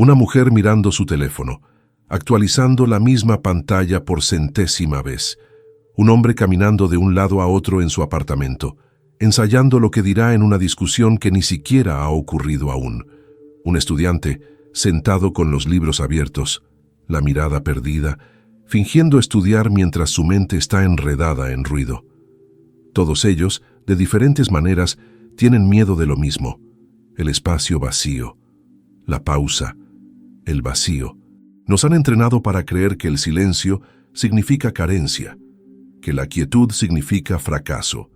Una mujer mirando su teléfono, actualizando la misma pantalla por centésima vez. Un hombre caminando de un lado a otro en su apartamento, ensayando lo que dirá en una discusión que ni siquiera ha ocurrido aún. Un estudiante, sentado con los libros abiertos, la mirada perdida, fingiendo estudiar mientras su mente está enredada en ruido. Todos ellos, de diferentes maneras, tienen miedo de lo mismo: el espacio vacío, la pausa, el vacío. Nos han entrenado para creer que el silencio significa carencia, que la quietud significa fracaso,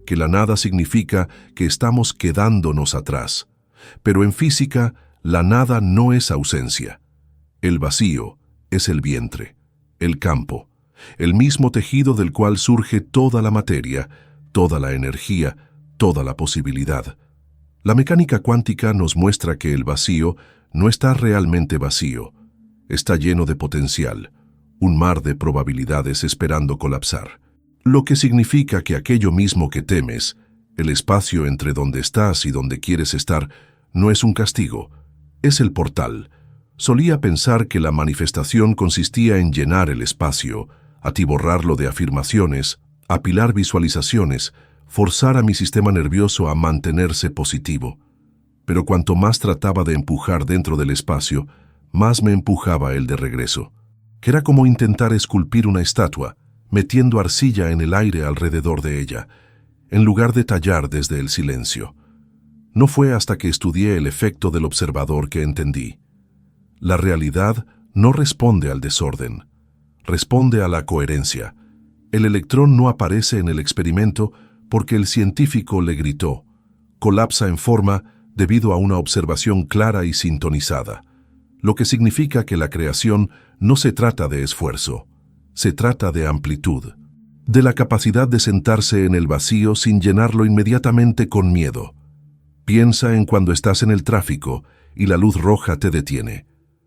que la nada significa que estamos quedándonos atrás. Pero en física, la nada no es ausencia. El vacío es el vientre, el campo, el mismo tejido del cual surge toda la materia, toda la energía, toda la posibilidad. La mecánica cuántica nos muestra que el vacío no está realmente vacío, está lleno de potencial, un mar de probabilidades esperando colapsar. Lo que significa que aquello mismo que temes, el espacio entre donde estás y donde quieres estar, no es un castigo, es el portal. Solía pensar que la manifestación consistía en llenar el espacio, atiborrarlo de afirmaciones, apilar visualizaciones, forzar a mi sistema nervioso a mantenerse positivo. Pero cuanto más trataba de empujar dentro del espacio, más me empujaba el de regreso, que era como intentar esculpir una estatua, metiendo arcilla en el aire alrededor de ella, en lugar de tallar desde el silencio. No fue hasta que estudié el efecto del observador que entendí. La realidad no responde al desorden, responde a la coherencia. El electrón no aparece en el experimento porque el científico le gritó. Colapsa en forma debido a una observación clara y sintonizada, lo que significa que la creación no se trata de esfuerzo, se trata de amplitud, de la capacidad de sentarse en el vacío sin llenarlo inmediatamente con miedo. Piensa en cuando estás en el tráfico y la luz roja te detiene.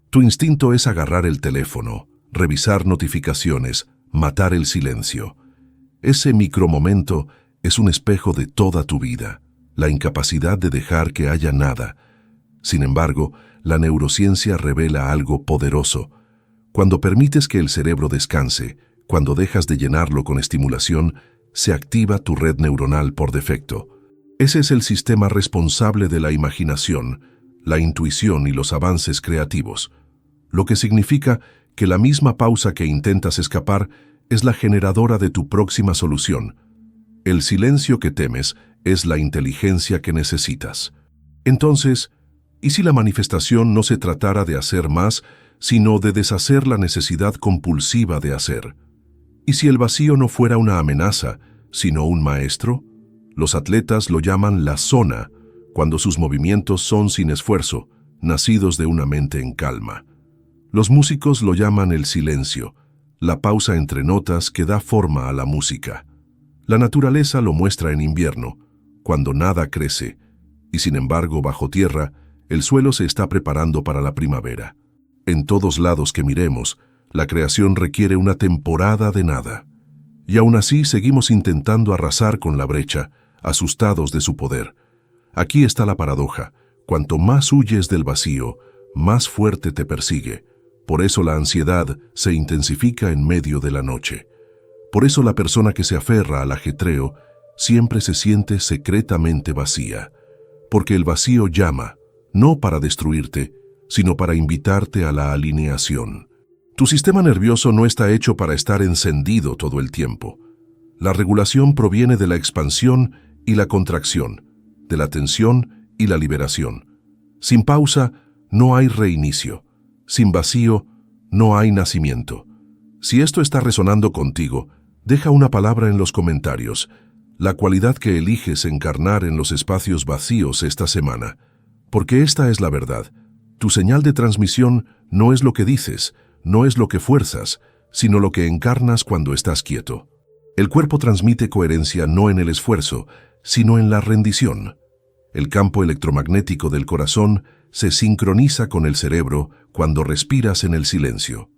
Tu instinto es agarrar el teléfono, revisar notificaciones, matar el silencio. Ese micromomento es un espejo de toda tu vida, la incapacidad de dejar que haya nada. Sin embargo, la neurociencia revela algo poderoso. Cuando permites que el cerebro descanse, cuando dejas de llenarlo con estimulación, se activa tu red neuronal por defecto. Ese es el sistema responsable de la imaginación, la intuición y los avances creativos, lo que significa que la misma pausa que intentas escapar es la generadora de tu próxima solución. El silencio que temes es la inteligencia que necesitas. Entonces, ¿y si la manifestación no se tratara de hacer más, sino de deshacer la necesidad compulsiva de hacer? ¿Y si el vacío no fuera una amenaza, sino un maestro? Los atletas lo llaman la zona, cuando sus movimientos son sin esfuerzo, nacidos de una mente en calma. Los músicos lo llaman el silencio, la pausa entre notas que da forma a la música. La naturaleza lo muestra en invierno, cuando nada crece, y sin embargo, bajo tierra, el suelo se está preparando para la primavera. En todos lados que miremos, la creación requiere una temporada de nada. Y aún así seguimos intentando arrasar con la brecha, asustados de su poder. Aquí está la paradoja: cuanto más huyes del vacío, más fuerte te persigue. Por eso la ansiedad se intensifica en medio de la noche. Por eso la persona que se aferra al ajetreo siempre se siente secretamente vacía. Porque el vacío llama, no para destruirte, sino para invitarte a la alineación. Tu sistema nervioso no está hecho para estar encendido todo el tiempo. La regulación proviene de la expansión y la contracción, de la tensión y la liberación. Sin pausa, no hay reinicio. Sin vacío, no hay nacimiento. Si esto está resonando contigo, deja una palabra en los comentarios. La cualidad que eliges encarnar en los espacios vacíos esta semana. Porque esta es la verdad. Tu señal de transmisión no es lo que dices, no es lo que fuerzas, sino lo que encarnas cuando estás quieto. El cuerpo transmite coherencia no en el esfuerzo, sino en la rendición. El campo electromagnético del corazón se sincroniza con el cerebro cuando respiras en el silencio.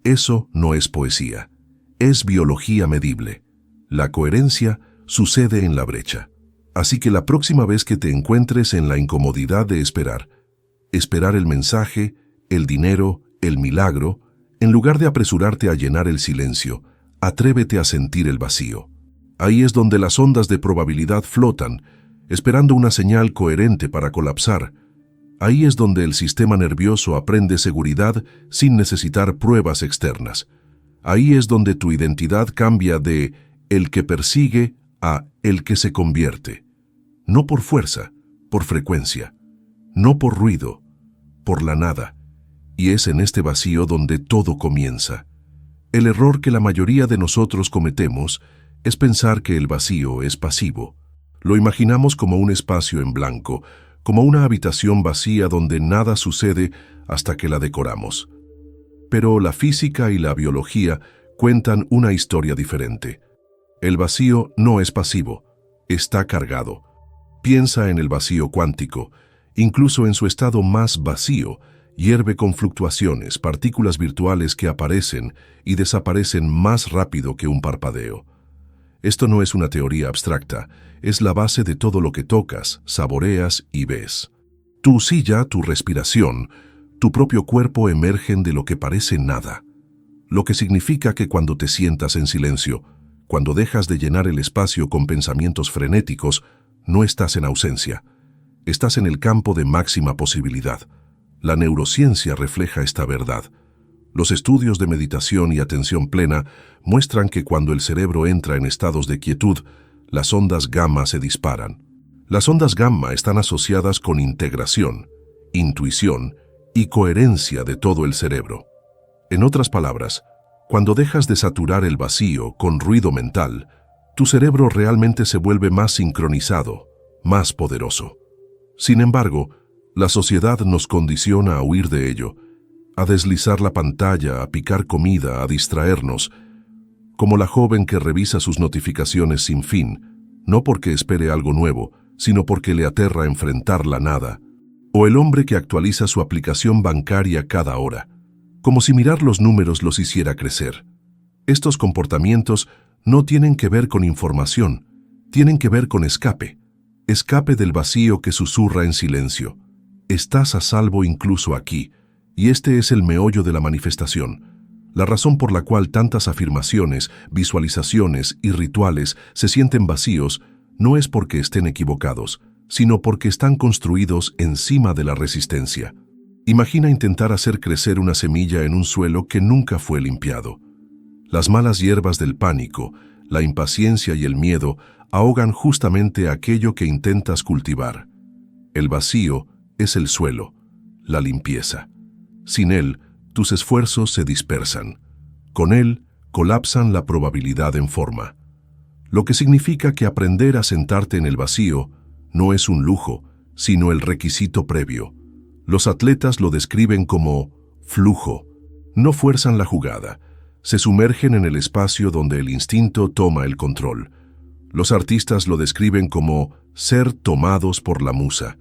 Eso no es poesía, es biología medible. La coherencia sucede en la brecha. Así que la próxima vez que te encuentres en la incomodidad de esperar el mensaje, el dinero, el milagro, en lugar de apresurarte a llenar el silencio, atrévete a sentir el vacío. Ahí es donde las ondas de probabilidad flotan, esperando una señal coherente para colapsar. Ahí es donde el sistema nervioso aprende seguridad sin necesitar pruebas externas. Ahí es donde tu identidad cambia de el que persigue a el que se convierte. No por fuerza, por frecuencia. No por ruido, por la nada. Y es en este vacío donde todo comienza. El error que la mayoría de nosotros cometemos es pensar que el vacío es pasivo. Lo imaginamos como un espacio en blanco, como una habitación vacía donde nada sucede hasta que la decoramos. Pero la física y la biología cuentan una historia diferente. El vacío no es pasivo, está cargado. Piensa en el vacío cuántico. Incluso en su estado más vacío, hierve con fluctuaciones, partículas virtuales que aparecen y desaparecen más rápido que un parpadeo. Esto no es una teoría abstracta, es la base de todo lo que tocas, saboreas y ves. Tu silla, tu respiración, tu propio cuerpo emergen de lo que parece nada. Lo que significa que cuando te sientas en silencio, cuando dejas de llenar el espacio con pensamientos frenéticos, no estás en ausencia. Estás en el campo de máxima posibilidad. La neurociencia refleja esta verdad. Los estudios de meditación y atención plena muestran que cuando el cerebro entra en estados de quietud, las ondas gamma se disparan. Las ondas gamma están asociadas con integración, intuición y coherencia de todo el cerebro. En otras palabras, cuando dejas de saturar el vacío con ruido mental, tu cerebro realmente se vuelve más sincronizado, más poderoso. Sin embargo, la sociedad nos condiciona a huir de ello, a deslizar la pantalla, a picar comida, a distraernos, como la joven que revisa sus notificaciones sin fin, no porque espere algo nuevo, sino porque le aterra enfrentar la nada, o el hombre que actualiza su aplicación bancaria cada hora, como si mirar los números los hiciera crecer. Estos comportamientos no tienen que ver con información, tienen que ver con escape del vacío que susurra en silencio. Estás a salvo incluso aquí, y este es el meollo de la manifestación, la razón por la cual tantas afirmaciones, visualizaciones y rituales se sienten vacíos no es porque estén equivocados, sino porque están construidos encima de la resistencia. Imagina intentar hacer crecer una semilla en un suelo que nunca fue limpiado. Las malas hierbas del pánico, la impaciencia y el miedo ahogan justamente aquello que intentas cultivar. El vacío es el suelo, la limpieza. Sin él, tus esfuerzos se dispersan. Con él, colapsan la probabilidad en forma. Lo que significa que aprender a sentarte en el vacío no es un lujo, sino el requisito previo. Los atletas lo describen como flujo. No fuerzan la jugada, se sumergen en el espacio donde el instinto toma el control. Los artistas lo describen como ser tomados por la musa.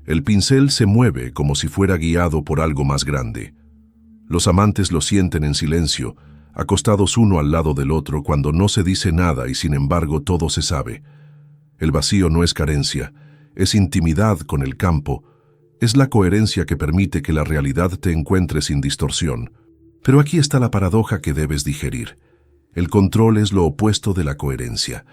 El pincel se mueve como si fuera guiado por algo más grande. Los amantes lo sienten en silencio, acostados uno al lado del otro cuando no se dice nada y sin embargo todo se sabe. El vacío no es carencia, es intimidad con el campo, es la coherencia que permite que la realidad te encuentre sin distorsión. Pero aquí está la paradoja que debes digerir. El control es lo opuesto de la coherencia.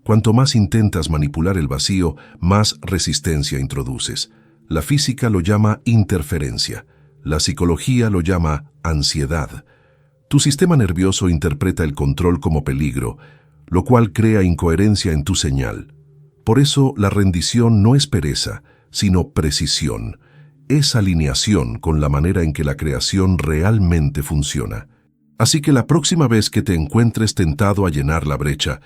Cuanto más intentas manipular el vacío, más resistencia introduces. La física lo llama interferencia. La psicología lo llama ansiedad. Tu sistema nervioso interpreta el control como peligro, lo cual crea incoherencia en tu señal. Por eso, la rendición no es pereza, sino precisión. Es alineación con la manera en que la creación realmente funciona. Así que la próxima vez que te encuentres tentado a llenar la brecha,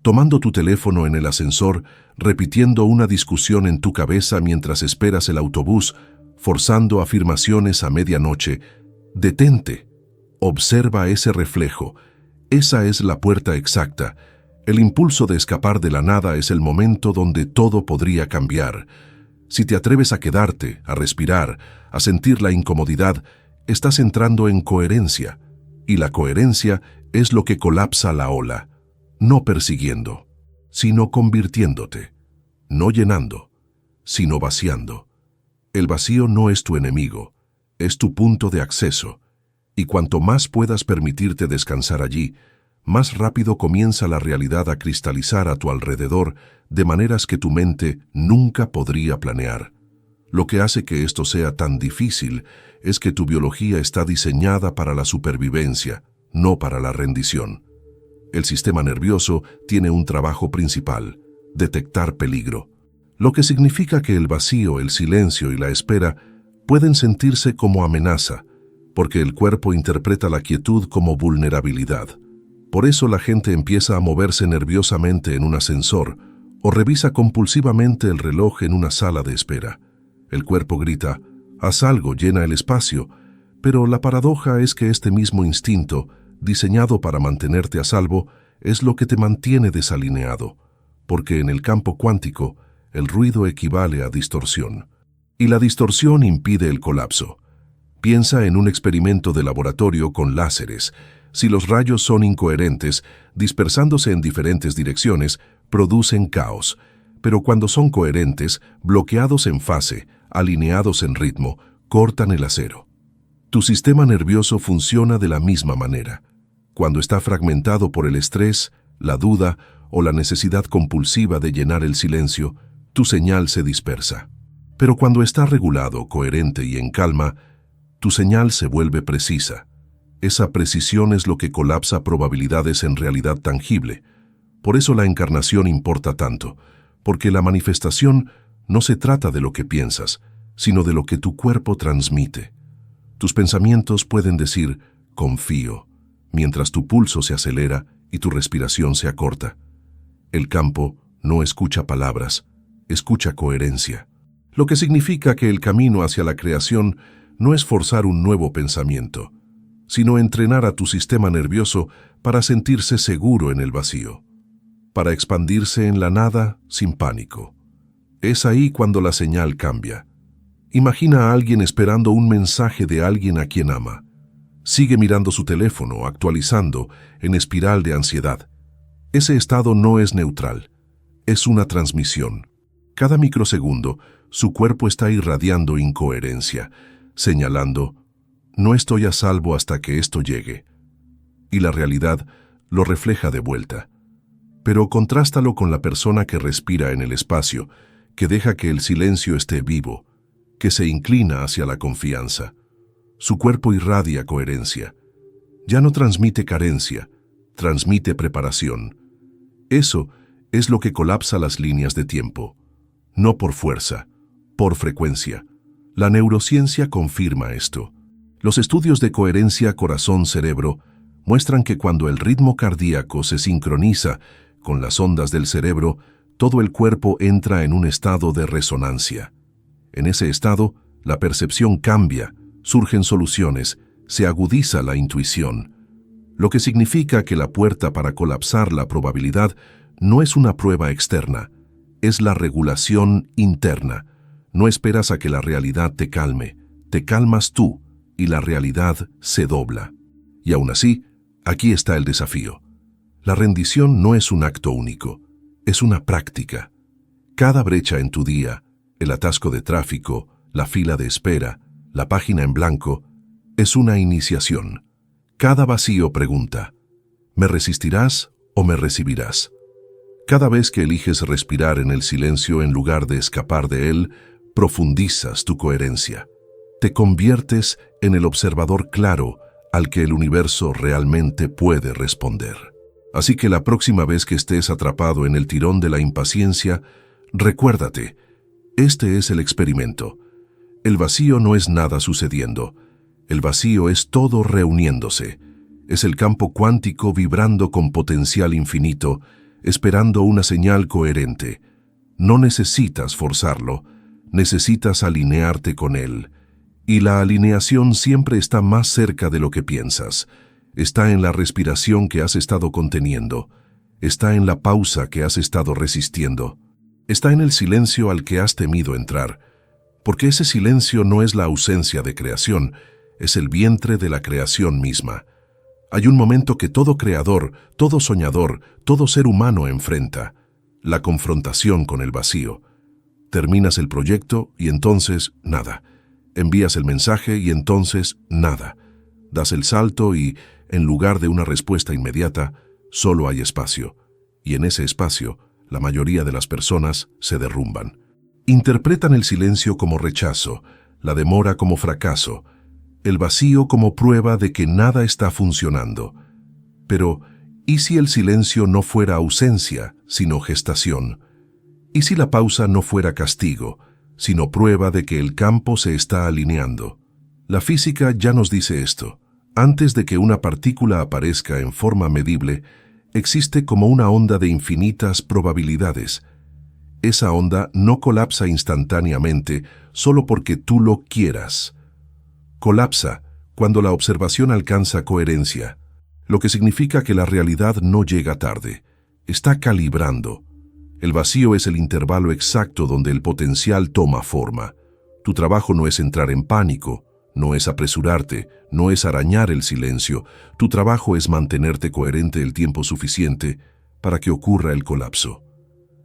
tomando tu teléfono en el ascensor, repitiendo una discusión en tu cabeza mientras esperas el autobús, forzando afirmaciones a medianoche, detente, observa ese reflejo. Esa es la puerta exacta. El impulso de escapar de la nada es el momento donde todo podría cambiar. Si te atreves a quedarte, a respirar, a sentir la incomodidad, estás entrando en coherencia, y la coherencia es lo que colapsa la ola. No persiguiendo, sino convirtiéndote. No llenando, sino vaciando. El vacío no es tu enemigo, Es tu punto de acceso, y cuanto más puedas permitirte descansar allí, más rápido comienza la realidad a cristalizar a tu alrededor de maneras que tu mente nunca podría planear. Lo que hace que esto sea tan difícil es que tu biología está diseñada para la supervivencia, no para la rendición. El sistema nervioso tiene un trabajo principal: detectar peligro, lo que significa que el vacío, el silencio y la espera pueden sentirse como amenaza, porque el cuerpo interpreta la quietud como vulnerabilidad. Por eso la gente empieza a moverse nerviosamente en un ascensor o revisa compulsivamente el reloj en una sala de espera. El cuerpo grita: haz algo, llena el espacio, pero la paradoja es que este mismo instinto, diseñado para mantenerte a salvo, es lo que te mantiene desalineado, porque en el campo cuántico el ruido equivale a distorsión. Y la distorsión impide el colapso. Piensa en un experimento de laboratorio con láseres. Si los rayos son incoherentes, dispersándose en diferentes direcciones, producen caos. Pero cuando son coherentes, bloqueados en fase, alineados en ritmo, cortan el acero. Tu sistema nervioso funciona de la misma manera. Cuando está fragmentado por el estrés, la duda o la necesidad compulsiva de llenar el silencio, tu señal se dispersa. Pero cuando está regulado, coherente y en calma, tu señal se vuelve precisa. Esa precisión es lo que colapsa probabilidades en realidad tangible. Por eso la encarnación importa tanto, porque la manifestación no se trata de lo que piensas, sino de lo que tu cuerpo transmite. Tus pensamientos pueden decir confío, mientras tu pulso se acelera y tu respiración se acorta. El campo no escucha palabras, escucha coherencia. Lo que significa que el camino hacia la creación no es forzar un nuevo pensamiento, sino entrenar a tu sistema nervioso para sentirse seguro en el vacío, para expandirse en la nada sin pánico. Es ahí cuando la señal cambia. Imagina a alguien esperando un mensaje de alguien a quien ama. Sigue mirando su teléfono, actualizando, en espiral de ansiedad. Ese estado no es neutral, es una transmisión. Cada microsegundo, su cuerpo está irradiando incoherencia, señalando: no estoy a salvo hasta que esto llegue. Y la realidad lo refleja de vuelta. Pero contrástalo con la persona que respira en el espacio, que deja que el silencio esté vivo, que se inclina hacia la confianza. Su cuerpo irradia coherencia. Ya no transmite carencia, transmite preparación. Eso es lo que colapsa las líneas de tiempo. No por fuerza, por frecuencia. La neurociencia confirma esto. Los estudios de coherencia corazón-cerebro muestran que cuando el ritmo cardíaco se sincroniza con las ondas del cerebro, todo el cuerpo entra en un estado de resonancia. En ese estado, la percepción cambia, surgen soluciones, se agudiza la intuición. Lo que significa que la puerta para colapsar la probabilidad no es una prueba externa, es la regulación interna. No esperas a que la realidad te calmas tú y la realidad se dobla. Y aún así, aquí está el desafío. La rendición no es un acto único, es una práctica. Cada brecha en tu día, el atasco de tráfico, la fila de espera, la página en blanco, es una iniciación. Cada vacío pregunta: ¿me resistirás o me recibirás? Cada vez que eliges respirar en el silencio en lugar de escapar de él, profundizas tu coherencia. Te conviertes en el observador claro al que el universo realmente puede responder. Así que la próxima vez que estés atrapado en el tirón de la impaciencia, recuérdate, este es el experimento. El vacío no es nada sucediendo. El vacío es todo reuniéndose. Es el campo cuántico vibrando con potencial infinito, esperando una señal coherente. No necesitas forzarlo, necesitas alinearte con él. Y la alineación siempre está más cerca de lo que piensas. Está en la respiración que has estado conteniendo. Está en la pausa que has estado resistiendo. Está en el silencio al que has temido entrar. Porque ese silencio no es la ausencia de creación, es el vientre de la creación misma. Hay un momento que todo creador, todo soñador, todo ser humano enfrenta: la confrontación con el vacío. Terminas el proyecto y entonces, nada. Envías el mensaje y entonces nada. Das el salto y, en lugar de una respuesta inmediata, solo hay espacio. Y en ese espacio, la mayoría de las personas se derrumban. Interpretan el silencio como rechazo, la demora como fracaso, el vacío como prueba de que nada está funcionando. Pero, ¿y si el silencio no fuera ausencia, sino gestación? ¿Y si la pausa no fuera castigo, sino prueba de que el campo se está alineando? La física ya nos dice esto. Antes de que una partícula aparezca en forma medible, existe como una onda de infinitas probabilidades. Esa onda no colapsa instantáneamente solo porque tú lo quieras. Colapsa cuando la observación alcanza coherencia, lo que significa que la realidad no llega tarde, está calibrando. El vacío es el intervalo exacto donde el potencial toma forma. Tu trabajo no es entrar en pánico, no es apresurarte, no es arañar el silencio. Tu trabajo es mantenerte coherente el tiempo suficiente para que ocurra el colapso.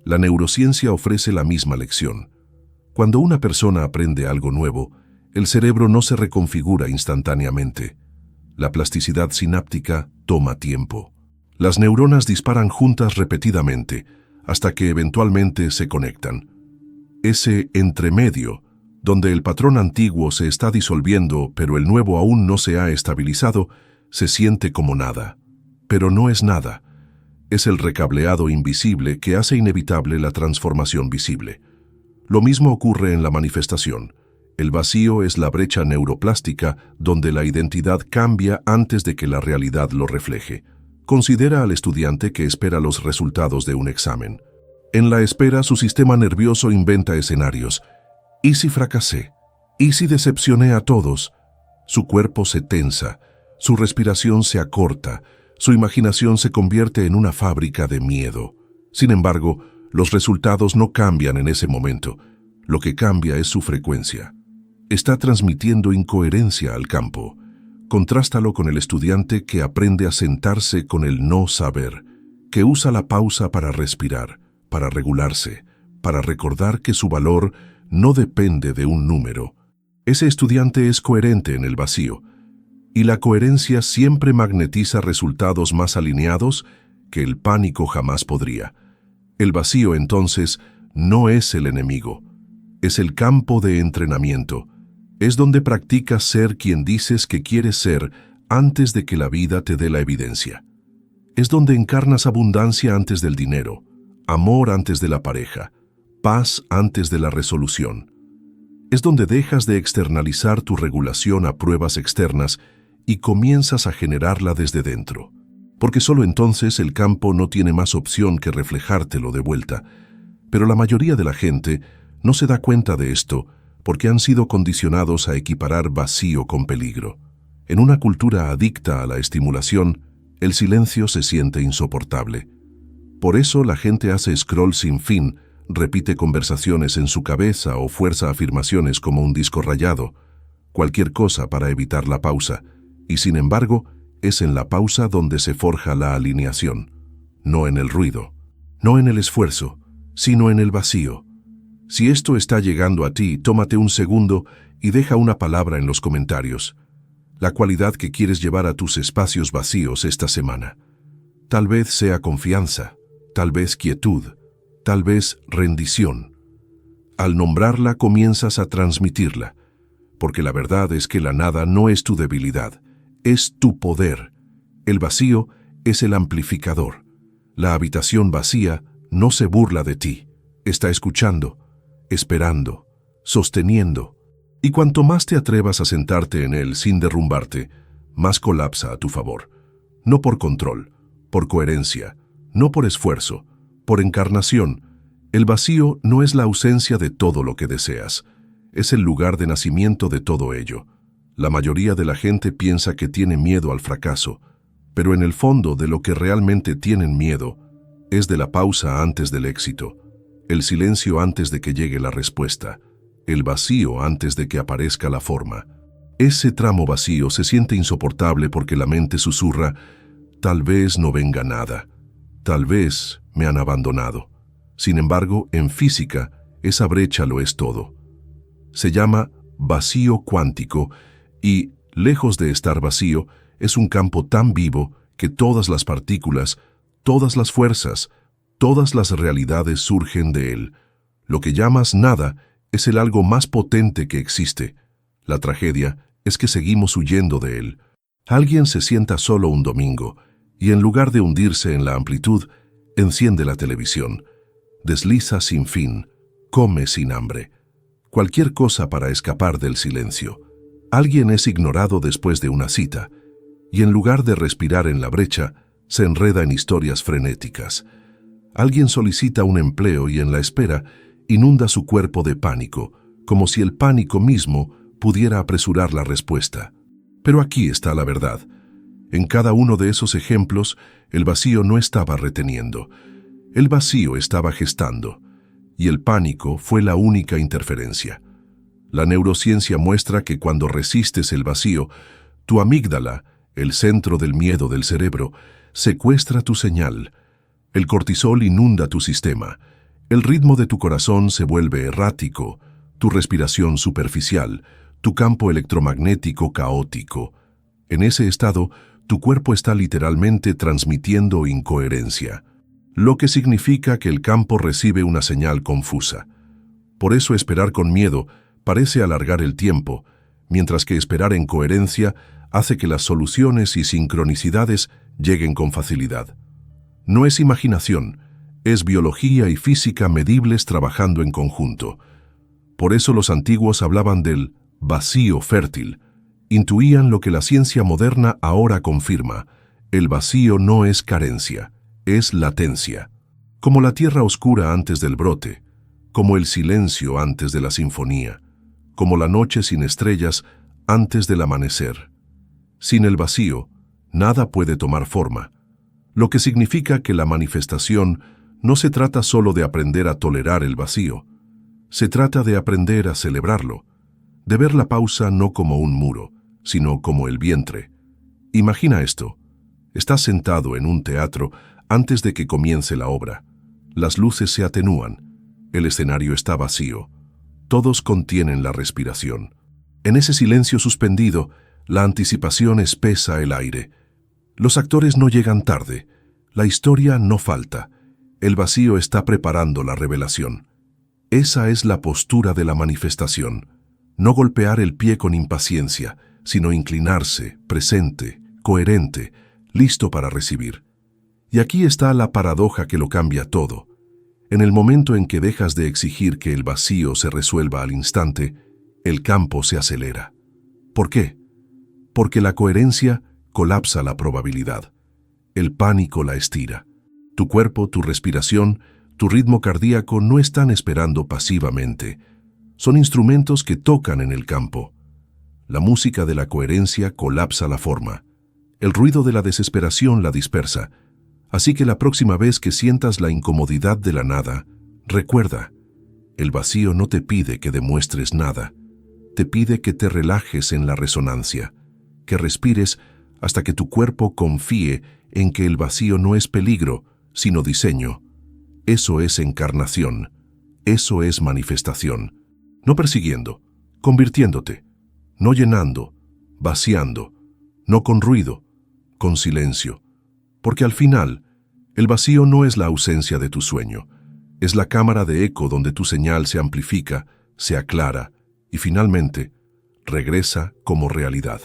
La neurociencia ofrece la misma lección. Cuando una persona aprende algo nuevo, el cerebro no se reconfigura instantáneamente. La plasticidad sináptica toma tiempo. Las neuronas disparan juntas repetidamente, hasta que eventualmente se conectan. Ese entremedio, donde el patrón antiguo se está disolviendo pero el nuevo aún no se ha estabilizado, se siente como nada. Pero no es nada. Es el recableado invisible que hace inevitable la transformación visible. Lo mismo ocurre en la manifestación. El vacío es la brecha neuroplástica donde la identidad cambia antes de que la realidad lo refleje. Considera al estudiante que espera los resultados de un examen. En la espera, su sistema nervioso inventa escenarios. ¿Y si fracasé? ¿Y si decepcioné a todos? Su cuerpo se tensa, su respiración se acorta, su imaginación se convierte en una fábrica de miedo. Sin embargo, los resultados no cambian en ese momento. Lo que cambia es su frecuencia. Está transmitiendo incoherencia al campo. Contrástalo con el estudiante que aprende a sentarse con el no saber, que usa la pausa para respirar, para regularse, para recordar que su valor no depende de un número. Ese estudiante es coherente en el vacío, y la coherencia siempre magnetiza resultados más alineados que el pánico jamás podría. El vacío, entonces, no es el enemigo, es el campo de entrenamiento. Es donde practicas ser quien dices que quieres ser antes de que la vida te dé la evidencia. Es donde encarnas abundancia antes del dinero, amor antes de la pareja, paz antes de la resolución. Es donde dejas de externalizar tu regulación a pruebas externas y comienzas a generarla desde dentro. Porque solo entonces el campo no tiene más opción que reflejártelo de vuelta. Pero la mayoría de la gente no se da cuenta de esto porque han sido condicionados a equiparar vacío con peligro. En una cultura adicta a la estimulación, el silencio se siente insoportable. Por eso la gente hace scroll sin fin, repite conversaciones en su cabeza o fuerza afirmaciones como un disco rayado, cualquier cosa para evitar la pausa, y sin embargo, es en la pausa donde se forja la alineación, no en el ruido, no en el esfuerzo, sino en el vacío. Si esto está llegando a ti, tómate un segundo y deja una palabra en los comentarios. La cualidad que quieres llevar a tus espacios vacíos esta semana. Tal vez sea confianza, tal vez quietud, tal vez rendición. Al nombrarla comienzas a transmitirla, porque la verdad es que la nada no es tu debilidad, es tu poder. El vacío es el amplificador. La habitación vacía no se burla de ti, está escuchando, esperando, sosteniendo. Y cuanto más te atrevas a sentarte en él sin derrumbarte, más colapsa a tu favor. No por control, por coherencia, no por esfuerzo, por encarnación. El vacío no es la ausencia de todo lo que deseas, es el lugar de nacimiento de todo ello. La mayoría de la gente piensa que tiene miedo al fracaso, pero en el fondo de lo que realmente tienen miedo es de la pausa antes del éxito, el silencio antes de que llegue la respuesta, el vacío antes de que aparezca la forma. Ese tramo vacío se siente insoportable porque la mente susurra, tal vez no venga nada, tal vez me han abandonado. Sin embargo, en física, esa brecha lo es todo. Se llama vacío cuántico y, lejos de estar vacío, es un campo tan vivo que todas las partículas, todas las fuerzas, todas las realidades surgen de él. Lo que llamas nada es el algo más potente que existe. La tragedia es que seguimos huyendo de él. Alguien se sienta solo un domingo y en lugar de hundirse en la amplitud, enciende la televisión. Desliza sin fin, come sin hambre. Cualquier cosa para escapar del silencio. Alguien es ignorado después de una cita y en lugar de respirar en la brecha, se enreda en historias frenéticas. Alguien solicita un empleo y en la espera inunda su cuerpo de pánico, como si el pánico mismo pudiera apresurar la respuesta. Pero aquí está la verdad. En cada uno de esos ejemplos, el vacío no estaba reteniendo. El vacío estaba gestando, y el pánico fue la única interferencia. La neurociencia muestra que cuando resistes el vacío, tu amígdala, el centro del miedo del cerebro, secuestra tu señal. El cortisol inunda tu sistema. El ritmo de tu corazón se vuelve errático, tu respiración superficial, tu campo electromagnético caótico. En ese estado, tu cuerpo está literalmente transmitiendo incoherencia, lo que significa que el campo recibe una señal confusa. Por eso esperar con miedo parece alargar el tiempo, mientras que esperar en coherencia hace que las soluciones y sincronicidades lleguen con facilidad. No es imaginación, es biología y física medibles trabajando en conjunto. Por eso los antiguos hablaban del vacío fértil. Intuían lo que la ciencia moderna ahora confirma. El vacío no es carencia, es latencia. Como la tierra oscura antes del brote, como el silencio antes de la sinfonía, como la noche sin estrellas antes del amanecer. Sin el vacío, nada puede tomar forma, lo que significa que la manifestación no se trata solo de aprender a tolerar el vacío, se trata de aprender a celebrarlo, de ver la pausa no como un muro, sino como el vientre. Imagina esto. Estás sentado en un teatro antes de que comience la obra. Las luces se atenúan. El escenario está vacío. Todos contienen la respiración. En ese silencio suspendido, la anticipación espesa el aire. Los actores no llegan tarde. La historia no falta. El vacío está preparando la revelación. Esa es la postura de la manifestación. No golpear el pie con impaciencia, sino inclinarse, presente, coherente, listo para recibir. Y aquí está la paradoja que lo cambia todo. En el momento en que dejas de exigir que el vacío se resuelva al instante, el campo se acelera. ¿Por qué? Porque la coherencia colapsa la probabilidad. El pánico la estira. Tu cuerpo, tu respiración, tu ritmo cardíaco no están esperando pasivamente. Son instrumentos que tocan en el campo. La música de la coherencia colapsa la forma. El ruido de la desesperación la dispersa. Así que la próxima vez que sientas la incomodidad de la nada, recuerda, el vacío no te pide que demuestres nada. Te pide que te relajes en la resonancia, que respires hasta que tu cuerpo confíe en que el vacío no es peligro, sino diseño. Eso es encarnación. Eso es manifestación. No persiguiendo, convirtiéndote. No llenando, vaciando, no con ruido, con silencio. Porque al final, el vacío no es la ausencia de tu sueño, es la cámara de eco donde tu señal se amplifica, se aclara y finalmente regresa como realidad.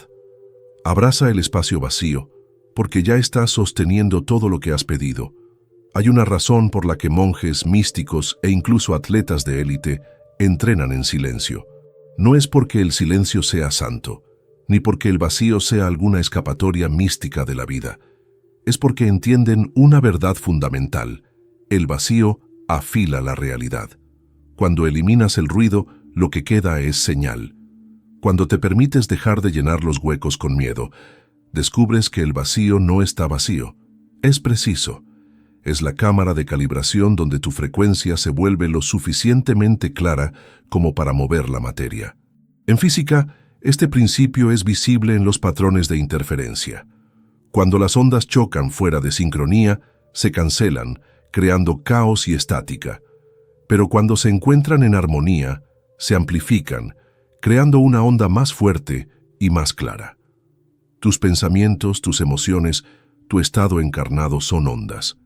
Abraza el espacio vacío, porque ya estás sosteniendo todo lo que has pedido. Hay una razón por la que monjes, místicos e incluso atletas de élite entrenan en silencio. No es porque el silencio sea santo, ni porque el vacío sea alguna escapatoria mística de la vida. Es porque entienden una verdad fundamental. El vacío afila la realidad. Cuando eliminas el ruido, lo que queda es señal. Cuando te permites dejar de llenar los huecos con miedo, descubres que el vacío no está vacío. Es preciso. Es la cámara de calibración donde tu frecuencia se vuelve lo suficientemente clara como para mover la materia. En física, este principio es visible en los patrones de interferencia. Cuando las ondas chocan fuera de sincronía, se cancelan, creando caos y estática. Pero cuando se encuentran en armonía, se amplifican, creando una onda más fuerte y más clara. Tus pensamientos, tus emociones, tu estado encarnado son ondas.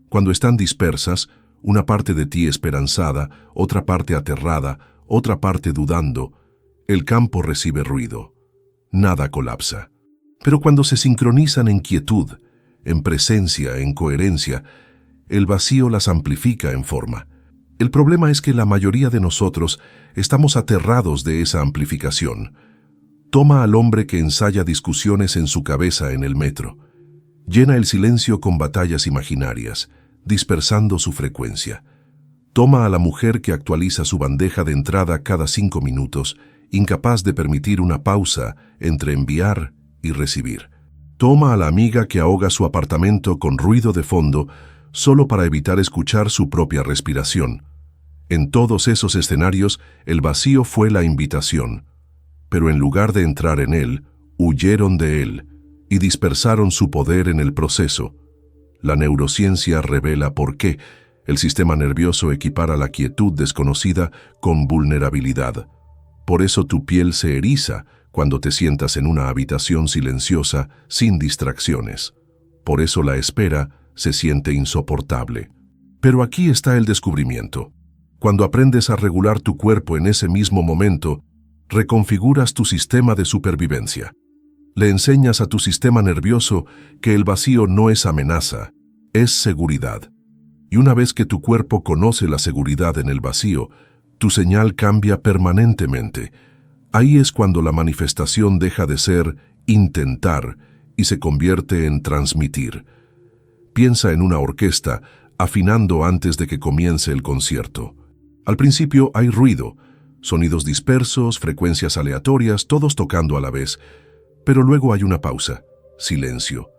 Cuando están dispersas, una parte de ti esperanzada, otra parte aterrada, otra parte dudando, el campo recibe ruido. Nada colapsa. Pero cuando se sincronizan en quietud, en presencia, en coherencia, el vacío las amplifica en forma. El problema es que la mayoría de nosotros estamos aterrados de esa amplificación. Toma al hombre que ensaya discusiones en su cabeza en el metro. Llena el silencio con batallas imaginarias, dispersando su frecuencia. Toma a la mujer que actualiza su bandeja de entrada cada 5 minutos, incapaz de permitir una pausa entre enviar y recibir. Toma a la amiga que ahoga su apartamento con ruido de fondo solo para evitar escuchar su propia respiración. En todos esos escenarios, el vacío fue la invitación, pero en lugar de entrar en él, huyeron de él y dispersaron su poder en el proceso. La neurociencia revela por qué el sistema nervioso equipara la quietud desconocida con vulnerabilidad. Por eso tu piel se eriza cuando te sientas en una habitación silenciosa sin distracciones. Por eso la espera se siente insoportable. Pero aquí está el descubrimiento. Cuando aprendes a regular tu cuerpo en ese mismo momento, reconfiguras tu sistema de supervivencia. Le enseñas a tu sistema nervioso que el vacío no es amenaza, es seguridad. Y una vez que tu cuerpo conoce la seguridad en el vacío, tu señal cambia permanentemente. Ahí es cuando la manifestación deja de ser intentar y se convierte en transmitir. Piensa en una orquesta afinando antes de que comience el concierto. Al principio hay ruido, sonidos dispersos, frecuencias aleatorias, todos tocando a la vez. Pero luego hay una pausa, silencio.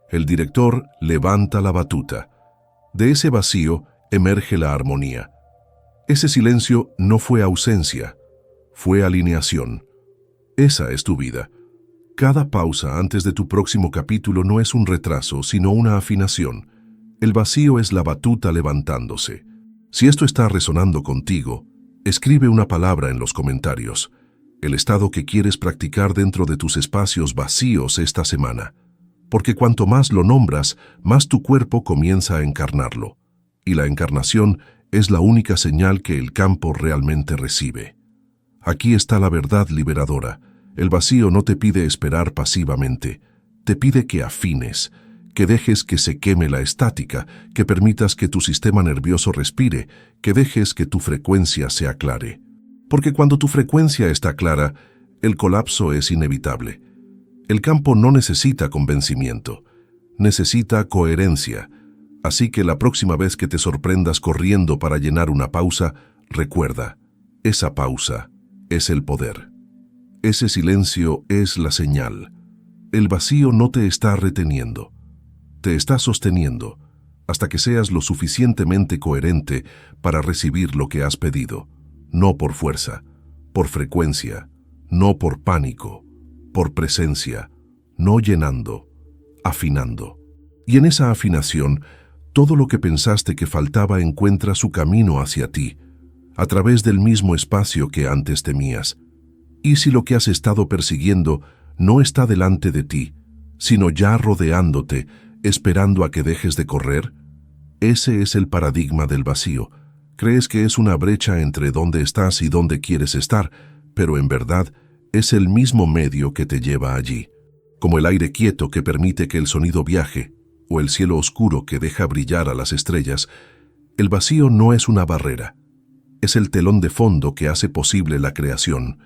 El director levanta la batuta. De ese vacío emerge la armonía. Ese silencio no fue ausencia, fue alineación. Esa es tu vida. Cada pausa antes de tu próximo capítulo no es un retraso, sino una afinación. El vacío es la batuta levantándose. Si esto está resonando contigo, escribe una palabra en los comentarios. El estado que quieres practicar dentro de tus espacios vacíos esta semana. Porque cuanto más lo nombras, más tu cuerpo comienza a encarnarlo. Y la encarnación es la única señal que el campo realmente recibe. Aquí está la verdad liberadora. El vacío no te pide esperar pasivamente. Te pide que afines, que dejes que se queme la estática, que permitas que tu sistema nervioso respire, que dejes que tu frecuencia se aclare. Porque cuando tu frecuencia está clara, el colapso es inevitable. El campo no necesita convencimiento, necesita coherencia. Así que la próxima vez que te sorprendas corriendo para llenar una pausa, recuerda, esa pausa es el poder. Ese silencio es la señal. El vacío no te está reteniendo, te está sosteniendo hasta que seas lo suficientemente coherente para recibir lo que has pedido. No por fuerza, por frecuencia, no por pánico, por presencia, no llenando, afinando. Y en esa afinación, todo lo que pensaste que faltaba encuentra su camino hacia ti, a través del mismo espacio que antes temías. Y si lo que has estado persiguiendo no está delante de ti, sino ya rodeándote, esperando a que dejes de correr, ese es el paradigma del vacío. Crees que es una brecha entre dónde estás y dónde quieres estar, pero en verdad es el mismo medio que te lleva allí. Como el aire quieto que permite que el sonido viaje, o el cielo oscuro que deja brillar a las estrellas, el vacío no es una barrera. Es el telón de fondo que hace posible la creación.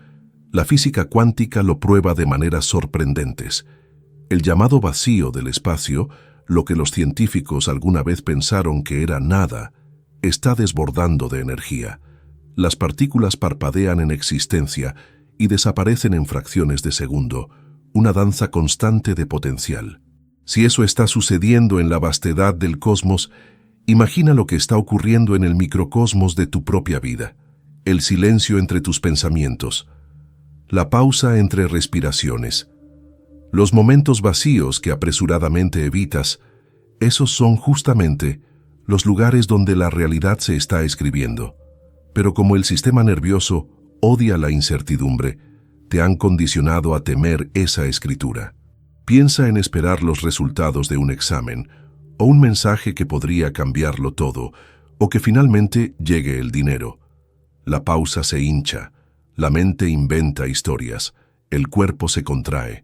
La física cuántica lo prueba de maneras sorprendentes. El llamado vacío del espacio, lo que los científicos alguna vez pensaron que era nada, está desbordando de energía. Las partículas parpadean en existencia y desaparecen en fracciones de segundo, una danza constante de potencial. Si eso está sucediendo en la vastedad del cosmos, imagina lo que está ocurriendo en el microcosmos de tu propia vida. El silencio entre tus pensamientos, la pausa entre respiraciones, los momentos vacíos que apresuradamente evitas, esos son justamente los lugares donde la realidad se está escribiendo. Pero como el sistema nervioso odia la incertidumbre, te han condicionado a temer esa escritura. Piensa en esperar los resultados de un examen, o un mensaje que podría cambiarlo todo, o que finalmente llegue el dinero. La pausa se hincha, la mente inventa historias, el cuerpo se contrae.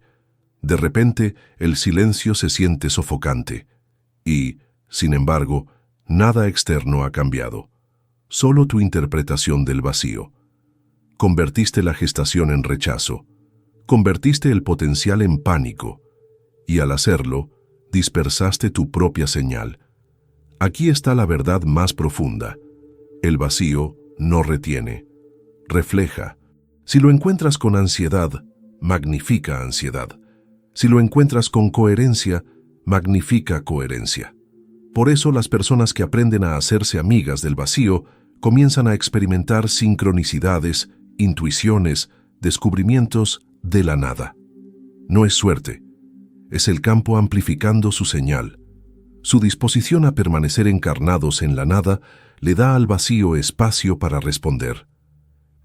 De repente, el silencio se siente sofocante. Y, sin embargo, nada externo ha cambiado. Solo tu interpretación del vacío. Convertiste la gestación en rechazo. Convertiste el potencial en pánico. Y al hacerlo, dispersaste tu propia señal. Aquí está la verdad más profunda. El vacío no retiene, refleja. Si lo encuentras con ansiedad, magnifica ansiedad. Si lo encuentras con coherencia, magnifica coherencia. Por eso las personas que aprenden a hacerse amigas del vacío comienzan a experimentar sincronicidades, intuiciones, descubrimientos de la nada. No es suerte, es el campo amplificando su señal. Su disposición a permanecer encarnados en la nada le da al vacío espacio para responder.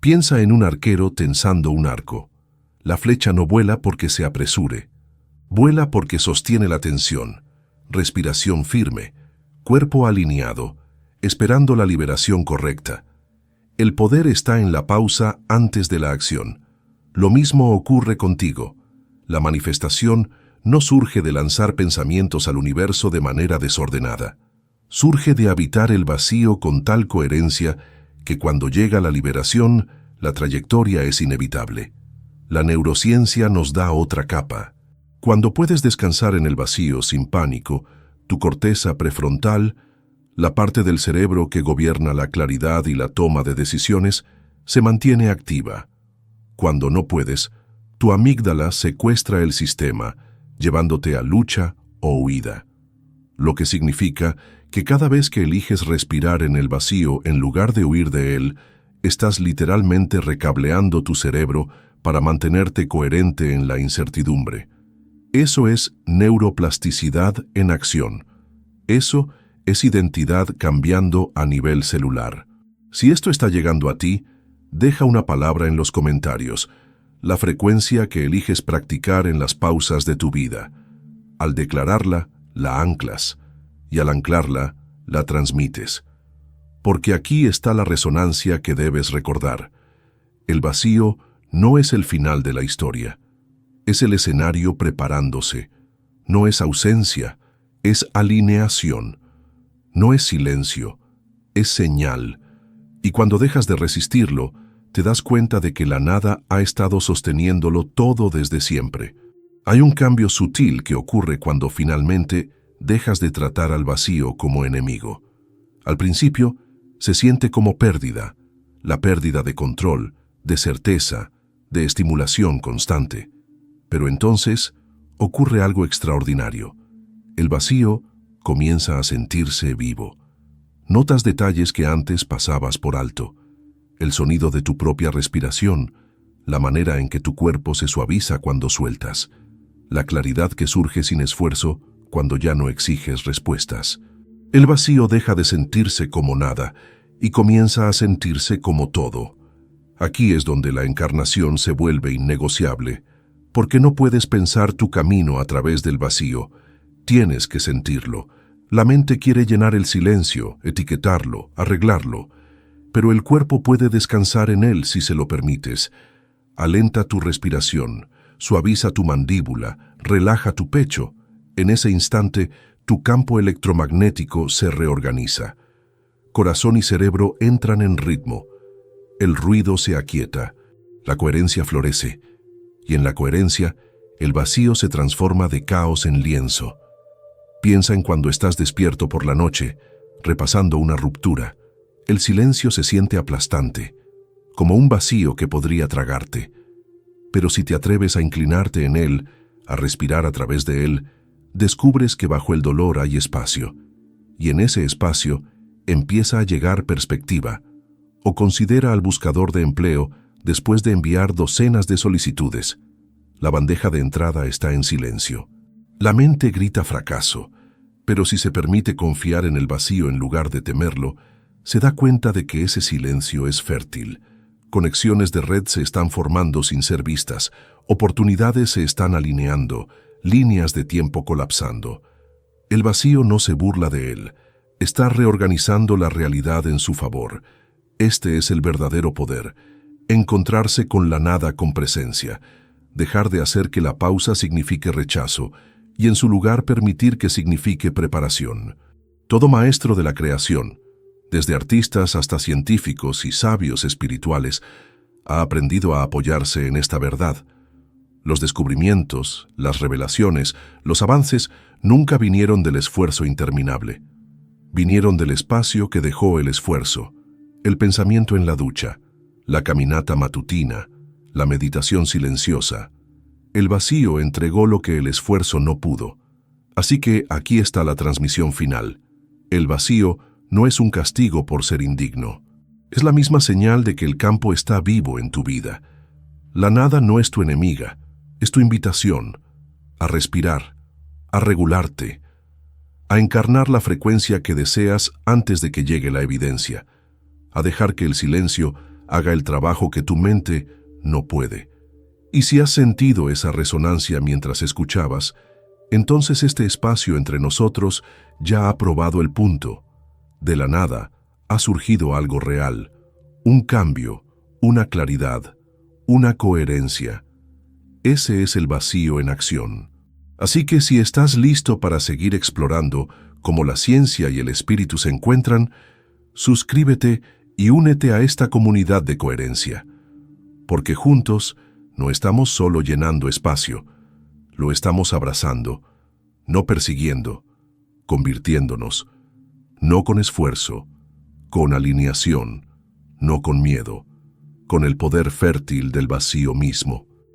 Piensa en un arquero tensando un arco. La flecha no vuela porque se apresure. Vuela porque sostiene la tensión, respiración firme, cuerpo alineado, esperando la liberación correcta. El poder está en la pausa antes de la acción. Lo mismo ocurre contigo. La manifestación no surge de lanzar pensamientos al universo de manera desordenada. Surge de habitar el vacío con tal coherencia que cuando llega la liberación, la trayectoria es inevitable. La neurociencia nos da otra capa. Cuando puedes descansar en el vacío sin pánico, tu corteza prefrontal, la parte del cerebro que gobierna la claridad y la toma de decisiones, se mantiene activa. Cuando no puedes, tu amígdala secuestra el sistema, llevándote a lucha o huida. Lo que significa que cada vez que eliges respirar en el vacío en lugar de huir de él, estás literalmente recableando tu cerebro para mantenerte coherente en la incertidumbre. Eso es neuroplasticidad en acción. Eso es identidad cambiando a nivel celular. Si esto está llegando a ti, deja una palabra en los comentarios, la frecuencia que eliges practicar en las pausas de tu vida. Al declararla, la anclas, y al anclarla, la transmites. Porque aquí está la resonancia que debes recordar. El vacío no es el final de la historia. Es el escenario preparándose. No es ausencia, es alineación. No es silencio, es señal. Y cuando dejas de resistirlo, te das cuenta de que la nada ha estado sosteniéndolo todo desde siempre. Hay un cambio sutil que ocurre cuando finalmente dejas de tratar al vacío como enemigo. Al principio, se siente como pérdida, la pérdida de control, de certeza, de estimulación constante. Pero entonces ocurre algo extraordinario. El vacío comienza a sentirse vivo. Notas detalles que antes pasabas por alto. El sonido de tu propia respiración, la manera en que tu cuerpo se suaviza cuando sueltas, la claridad que surge sin esfuerzo cuando ya no exiges respuestas. El vacío deja de sentirse como nada y comienza a sentirse como todo. Aquí es donde la encarnación se vuelve innegociable, porque no puedes pensar tu camino a través del vacío. Tienes que sentirlo. La mente quiere llenar el silencio, etiquetarlo, arreglarlo, pero el cuerpo puede descansar en él si se lo permites. Alenta tu respiración, suaviza tu mandíbula, relaja tu pecho. En ese instante, tu campo electromagnético se reorganiza. Corazón y cerebro entran en ritmo. El ruido se aquieta, la coherencia florece, y en la coherencia, el vacío se transforma de caos en lienzo. Piensa en cuando estás despierto por la noche, repasando una ruptura. El silencio se siente aplastante, como un vacío que podría tragarte. Pero si te atreves a inclinarte en él, a respirar a través de él, descubres que bajo el dolor hay espacio, y en ese espacio empieza a llegar perspectiva. O considera al buscador de empleo después de enviar docenas de solicitudes. La bandeja de entrada está en silencio. La mente grita fracaso, pero si se permite confiar en el vacío en lugar de temerlo, se da cuenta de que ese silencio es fértil, Conexiones de red se están formando sin ser vistas, oportunidades se están alineando, líneas de tiempo colapsando. El vacío no se burla de él, está reorganizando la realidad en su favor. Este es el verdadero poder, encontrarse con la nada con presencia, dejar de hacer que la pausa signifique rechazo y en su lugar permitir que signifique preparación. Todo maestro de la creación, desde artistas hasta científicos y sabios espirituales, ha aprendido a apoyarse en esta verdad. Los descubrimientos, las revelaciones, los avances nunca vinieron del esfuerzo interminable. Vinieron del espacio que dejó el esfuerzo, el pensamiento en la ducha, la caminata matutina, la meditación silenciosa. El vacío entregó lo que el esfuerzo no pudo. Así que aquí está la transmisión final. El vacío no es un castigo por ser indigno. Es la misma señal de que el campo está vivo en tu vida. La nada no es tu enemiga, es tu invitación a respirar, a regularte, a encarnar la frecuencia que deseas antes de que llegue la evidencia, a dejar que el silencio haga el trabajo que tu mente no puede. Y si has sentido esa resonancia mientras escuchabas, entonces este espacio entre nosotros ya ha probado el punto. De la nada ha surgido algo real, un cambio, una claridad, una coherencia. Ese es el vacío en acción. Así que si estás listo para seguir explorando cómo la ciencia y el espíritu se encuentran, suscríbete y únete a esta comunidad de coherencia. Porque juntos no estamos solo llenando espacio, lo estamos abrazando, no persiguiendo, convirtiéndonos, no con esfuerzo, con alineación, no con miedo, con el poder fértil del vacío mismo.